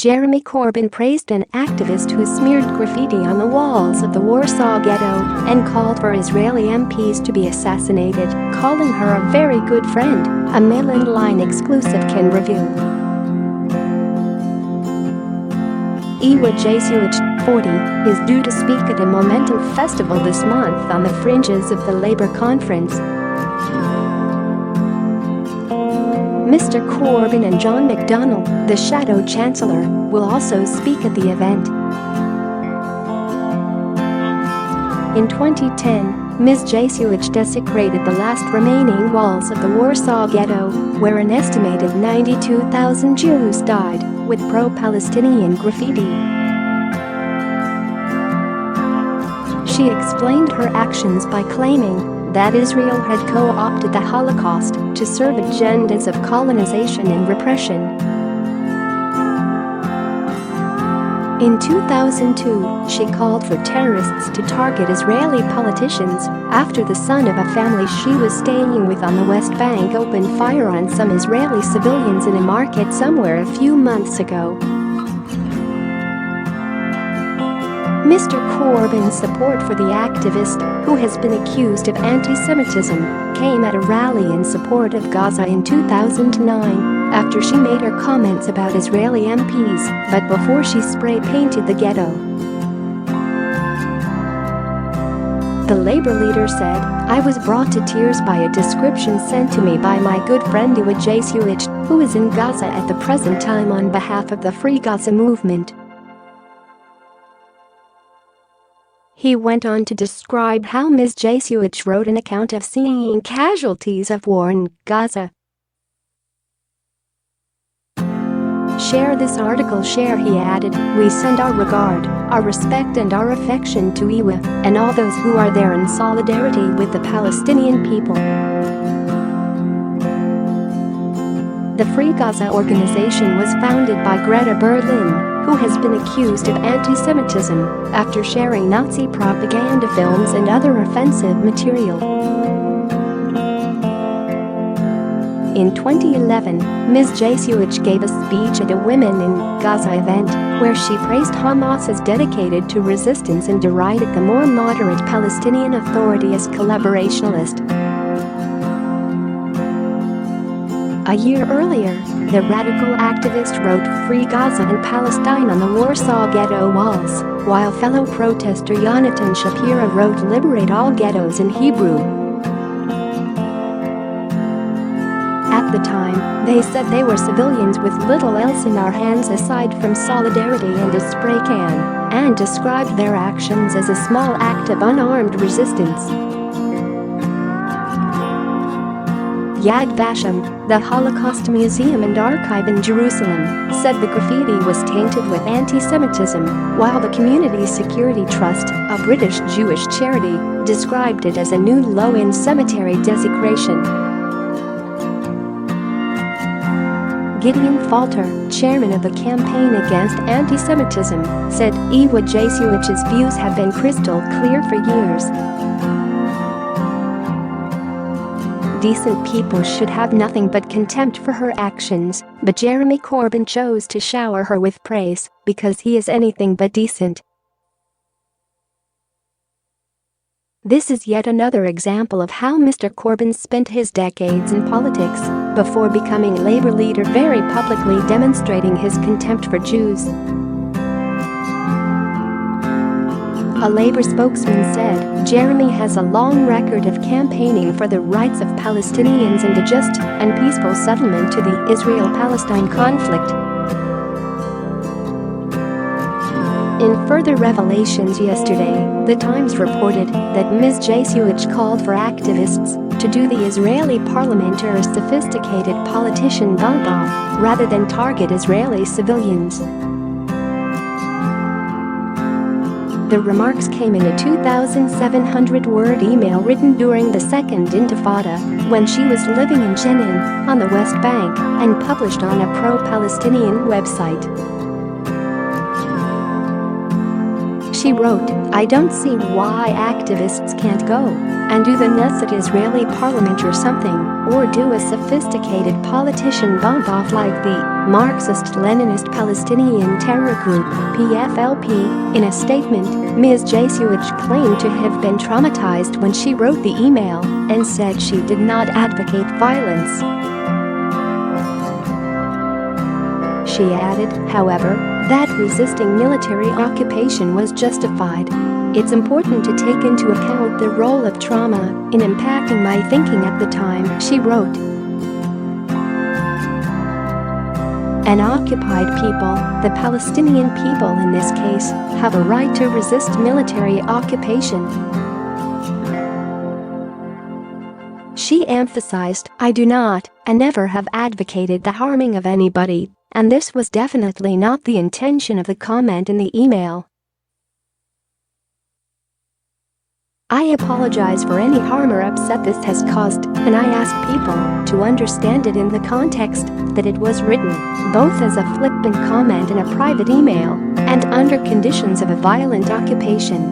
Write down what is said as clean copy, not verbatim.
Jeremy Corbyn praised an activist who smeared graffiti on the walls of the Warsaw ghetto and called for Israeli MPs to be assassinated, calling her a very good friend, a Mail and Line exclusive can reveal. Iwa Jesuich, 40, is due to speak at a Momentum festival this month on the fringes of the Labour conference. Mr. Corbyn and John McDonnell, the Shadow Chancellor, will also speak at the event. In 2010, Ms. Jesuich desecrated the last remaining walls of the Warsaw ghetto, where an estimated 92,000 Jews died, with pro-Palestinian graffiti. She explained her actions by claiming that Israel had co-opted the Holocaust to serve agendas of colonization and repression. In 2002, she called for terrorists to target Israeli politicians after the son of a family she was staying with on the West Bank opened fire on some Israeli civilians in a market somewhere a few months ago. Mr. Corbyn's support for the activist, who has been accused of anti-Semitism, came at a rally in support of Gaza in 2009 after she made her comments about Israeli MPs, but before she spray-painted the ghetto. The Labour leader said, "I was brought to tears by a description sent to me by my good friend Iwa Jesuich, who is in Gaza at the present time on behalf of the Free Gaza movement." He went on to describe how Ms. Jesuich wrote an account of seeing casualties of war in Gaza. "Share this article, share," he added. "We send our regard, our respect and our affection to Iwa and all those who are there in solidarity with the Palestinian people." The Free Gaza organization was founded by Greta Berlin, who has been accused of anti-Semitism after sharing Nazi propaganda films and other offensive material. In 2011, Ms. Jesuich gave a speech at a Women in Gaza event where she praised Hamas as dedicated to resistance and derided the more moderate Palestinian Authority as collaborationist. A year earlier, the radical activist wrote "Free Gaza and Palestine" on the Warsaw ghetto walls, while fellow protester Yonatan Shapira wrote "Liberate all ghettos" in Hebrew. At the time, they said they were civilians with little else in our hands aside from solidarity and a spray can, and described their actions as a small act of unarmed resistance. Yad Vashem, the Holocaust Museum and Archive in Jerusalem, said the graffiti was tainted with anti-Semitism, while the Community Security Trust, a British Jewish charity, described it as a new low in cemetery desecration. Gideon Falter, chairman of the Campaign Against Anti-Semitism, said Iwa Jesuich's views have been crystal clear for years. Decent people should have nothing but contempt for her actions, but Jeremy Corbyn chose to shower her with praise because he is anything but decent. This is yet another example of how Mr. Corbyn spent his decades in politics before becoming Labour leader, very publicly demonstrating his contempt for Jews. A Labour spokesman said, "Jeremy has a long record of campaigning for the rights of Palestinians and a just and peaceful settlement to the Israel-Palestine conflict." In further revelations yesterday, The Times reported that Ms. Jesuich called for activists to do the Israeli parliament or a sophisticated politician bump off rather than target Israeli civilians. The remarks came in a 2,700-word email written during the Second Intifada, when she was living in Jenin, on the West Bank, and published on a pro-Palestinian website. She wrote, "I don't see why activists can't go and do the Knesset Israeli parliament or something, or do a sophisticated politician bump off like the Marxist-Leninist Palestinian terror group, PFLP." In a statement, Ms. Jasuich claimed to have been traumatized when she wrote the email and said she did not advocate violence. She added, however, that resisting military occupation was justified. "It's important to take into account the role of trauma in impacting my thinking at the time," she wrote. An occupied people, the Palestinian people in this case, have a right to resist military occupation. She emphasized, "I do not, and never have advocated the harming of anybody, and this was definitely not the intention of the comment in the email. I apologize for any harm or upset this has caused, and I ask people to understand it in the context that it was written, both as a flippant comment in a private email and under conditions of a violent occupation."